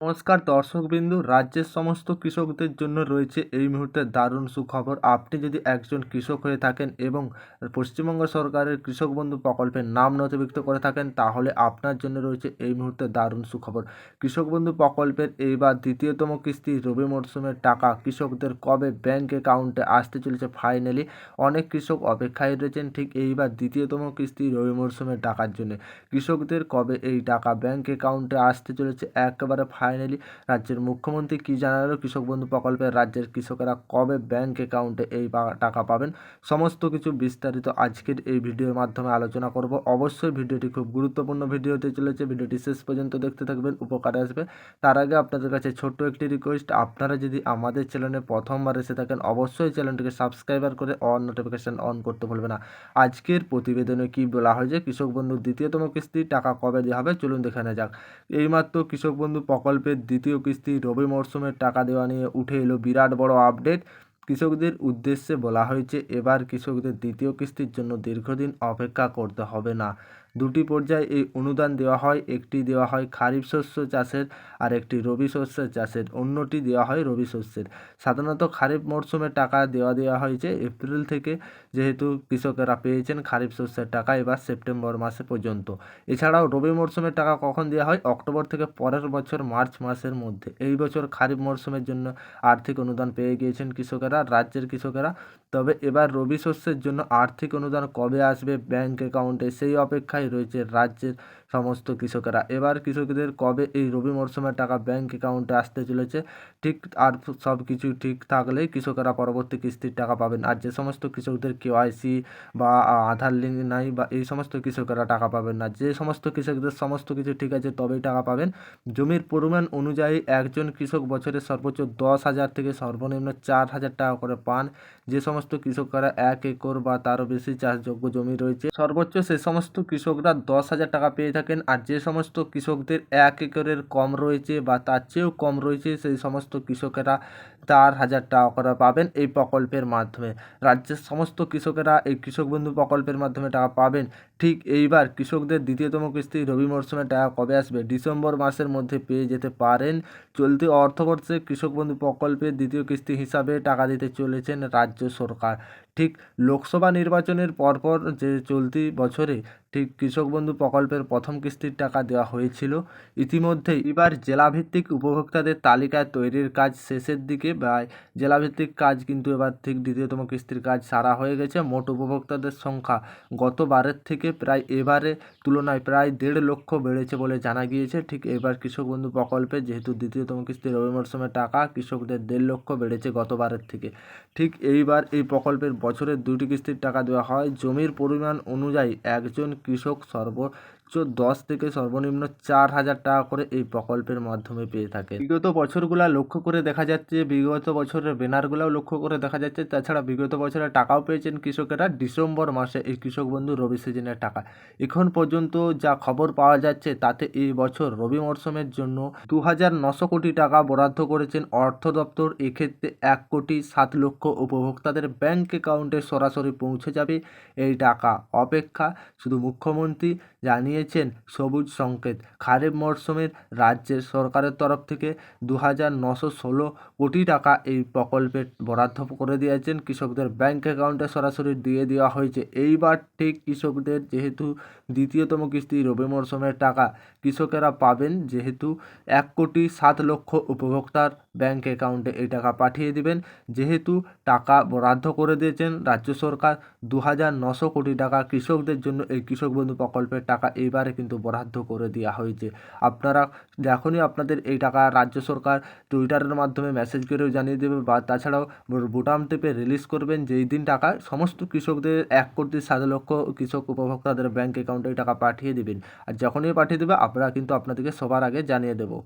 নমস্কার দর্শকবৃন্দু, রাজ্যের সমস্ত কৃষকদের জন্য রয়েছে এই মুহূর্তে দারুণ সুখবর। আপনি যদি একজন কৃষক হয়ে থাকেন এবং পশ্চিমবঙ্গ সরকারের কৃষক বন্ধু প্রকল্পের নাম নথিভুক্ত করে থাকেন, তাহলে আপনার জন্য রয়েছে এই মুহূর্তে দারুণ সুখবর। কৃষক বন্ধু প্রকল্পের এইবার দ্বিতীয়তম কিস্তি রবি মরশুমের টাকা কৃষকদের কবে ব্যাংক অ্যাকাউন্টে আসতে চলেছে ফাইনালি। অনেক কৃষক অপেক্ষায় রয়েছেন ঠিক এইবার দ্বিতীয়তম কিস্তি রবি মরশুমের টাকার জন্য। কৃষকদের কবে এই টাকা ব্যাংক অ্যাকাউন্টে আসতে চলেছে একেবারে ফাইনালি রাজ্যের মুখ্যমন্ত্রী কী জানালো, কৃষক বন্ধু প্রকল্পের রাজ্যের কৃষকেরা কবে ব্যাংক অ্যাকাউন্টে এই টাকা পাবেন, সমস্ত কিছু বিস্তারিত আজকের এই ভিডিওর মাধ্যমে আলোচনা করব। অবশ্যই ভিডিওটি খুব গুরুত্বপূর্ণ ভিডিও হতে চলেছে, ভিডিওটি শেষ পর্যন্ত দেখতে থাকবেন, উপকারে আসবে। তার আগে আপনাদের কাছে ছোট্ট একটি রিকোয়েস্ট, আপনারা যদি আমাদের চ্যানেলে প্রথমবার এসে থাকেন অবশ্যই চ্যানেলটিকে সাবস্ক্রাইবার করে অল নোটিফিকেশান অন করতে ভুলবে না। আজকের প্রতিবেদনে কি বলা হয়েছে, কৃষক বন্ধুর দ্বিতীয়তম কিস্তি টাকা কবে দেওয়া হবে চলুন দেখে নেওয়া যাক। এইমাত্র কৃষক বন্ধু প্রকল্পের দ্বিতীয় কিস্তি রবি মরশুমের টাকা দেওয়া নিয়ে উঠে এলো বিরাট বড় আপডেট। কৃষকদের উদ্দেশ্যে বলা হয়েছে এবার কৃষকদের দ্বিতীয় কিস্তির জন্য দীর্ঘদিন অপেক্ষা করতে হবে না। দুটি পর্যায়ে এই অনুদান দেওয়া হয়, একটি দেওয়া হয় খারিফ শস্য চাষের আর একটি রবি শস্যের চাষের, অন্যটি দেওয়া হয় রবি শস্যের। সাধারণত খারিফ মরশুমের টাকা দেওয়া হয়েছে এপ্রিল থেকে, যেহেতু কৃষকেরা পেয়েছেন খারিফ শস্যের টাকা এবার সেপ্টেম্বর মাসে পর্যন্ত। এছাড়াও রবি মরশুমের টাকা কখন দেওয়া হয়, অক্টোবর থেকে পরের বছর মার্চ মাসের মধ্যে। এই বছর খারিফ মরশুমের জন্য আর্থিক অনুদান পেয়ে গিয়েছেন কৃষকেরা, রাজ্যের কৃষকেরা। তবে এবার রবি শস্যের জন্য আর্থিক অনুদান কবে আসবে ব্যাংক অ্যাকাউন্টে সেই অপেক্ষায় রয়েছে রাজ্যের সমস্ত কৃষকেরা। এবার কৃষকদের কবে এই রবি মরশুমের টাকা ব্যাংক অ্যাকাউন্টে আসতে চলেছে ঠিক, আর সব কিছু ঠিক থাকলেই কৃষকেরা পরবর্তী কিস্তির টাকা পাবেন। আর যে সমস্ত কৃষকদের কেওয়াইসি বা আধার লিঙ্ক নাই বা এই সমস্ত কৃষকেরা টাকা পাবেন না। যে সমস্ত কৃষকদের সমস্ত কিছু ঠিক আছে তবেই টাকা পাবেন। জমির পরিমাণ অনুযায়ী একজন কৃষক বছরে সর্বোচ্চ 10,000 থেকে সর্বনিম্ন 4,000 টাকা করে পান। যে সমস্ত কৃষকরা 1 একর বা তারও বেশি চাষযোগ্য জমি রয়েছে, সর্বোচ্চ সে সমস্ত কৃষকরা 10,000 টাকা পেয়ে থাকেন। আর যে সমস্ত কৃষকদের 1 একরের কম রয়েছে বা তার চেয়েও কম রয়েছে, সেই সমস্ত কৃষকেরা 4,000 টাকা করে পাবেন এই প্রকল্পের মাধ্যমে। রাজ্যের সমস্ত কৃষকেরা এই কৃষক বন্ধু প্রকল্পের মাধ্যমে টাকা পাবেন। ঠিক এইবার কৃষকদের দ্বিতীয়তম কিস্তি রবি মরশুমে টাকা কবে আসবে, ডিসেম্বর মাসের মধ্যে পেয়ে যেতে পারেন। চলতি অর্থবর্ষে কৃষক বন্ধু প্রকল্পের দ্বিতীয় কিস্তি হিসাবে টাকা দিতে চলেছেন রাজ্য সরকার। ঠিক লোকসভা নির্বাচনের পরপর যে চলতি বছরে ঠিক কৃষক বন্ধু প্রকল্পের প্রথম কিস্তির টাকা দেওয়া হয়েছিল। ইতিমধ্যেই এবার জেলাভিত্তিক উপভোক্তাদের তালিকা তৈরির কাজ শেষের দিকে, বা জেলাভিত্তিক কাজ কিন্তু এবার ঠিক দ্বিতীয়তম কিস্তির কাজ সারা হয়ে গেছে। মোট উপভোক্তাদের সংখ্যা গতবারের থেকে প্রায় এবারে তুলনায় প্রায় 1.5 লক্ষ বেড়েছে বলে জানা গিয়েছে। ঠিক এবার কৃষক বন্ধু প্রকল্পে যেহেতু দ্বিতীয়তম কিস্তি রবি মরশুমের টাকা, কৃষকদের 1.5 লক্ষ বেড়েছে গতবারের থেকে। ঠিক এইবার এই প্রকল্পের বছরের 2টি কিস্তির টাকা দেওয়া হয়। জমির পরিমাণ অনুযায়ী একজন কৃষক সর্বোচ্চ 10 থেকে সর্বনিম্ন 4,000 টাকা করে এই প্রকল্পের মাধ্যমে পেয়ে থাকে। বিগত বছরগুলো লক্ষ্য করে দেখা যাচ্ছে, বিগত বছরের ব্যানারগুলোও লক্ষ্য করে দেখা যাচ্ছে, তাছাড়া বিগত বছরের টাকাও পেয়েছেন কৃষকেরা ডিসেম্বর মাসে এই কৃষক বন্ধু রবি সিজনের টাকা। এখন পর্যন্ত যা খবর পাওয়া যাচ্ছে তাতে এই বছর রবি মরশুমের জন্য 2,900 কোটি টাকা বরাদ্দ করেছেন অর্থ দপ্তর। এক্ষেত্রে 1,07,00,000 উপভোক্তাদের ব্যাংক অ্যাকাউন্টে সরাসরি পৌঁছে যাবে এই টাকা। অপেক্ষা শুধু মুখ্যমন্ত্রী জানিয়েছেন সবুজ সংকেত। খারিফ মরশুমের রাজ্যের সরকারের তরফ থেকে 2,916 কোটি টাকা এই প্রকল্পে বরাদ্দ করে দিয়েছেন, কৃষকদের ব্যাংক অ্যাকাউন্টে সরাসরি দিয়ে দেওয়া হয়েছে। এইবার ঠিক কৃষকদের যেহেতু দ্বিতীয়তম কিস্তি রবি মরশুমের টাকা কৃষকেরা পাবেন, যেহেতু 1,07,00,000 উপভোক্তার ব্যাংক অ্যাকাউন্টে এই টাকা পাঠিয়ে দিবেন। যেহেতু টাকা বরাদ্দ করে দিয়েছেন রাজ্য সরকার 2,900 কোটি টাকা কৃষকদের জন্য, এই কৃষক বন্ধু প্রকল্পের টাকা এইবারে কিন্তু বরাদ্দ করে দেওয়া হয়েছে। আপনারা যখনই আপনাদের এই টাকা রাজ্য সরকার টুইটারের মাধ্যমে মেসেজ করেও জানিয়ে দেবে বা তাছাড়াও বোতাম টিপে রিলিজ করবেন যেই দিন টাকা সমস্ত কৃষকদের 1,07,00,000 কৃষক উপভোক্তাদের ব্যাংক অ্যাকাউন্টে টাকা পাঠিয়ে দিবেন। আর যখনই পাঠিয়ে দেবে আমরা কিন্তু আপনাদেরকে সবার আগে জানিয়ে দেবো।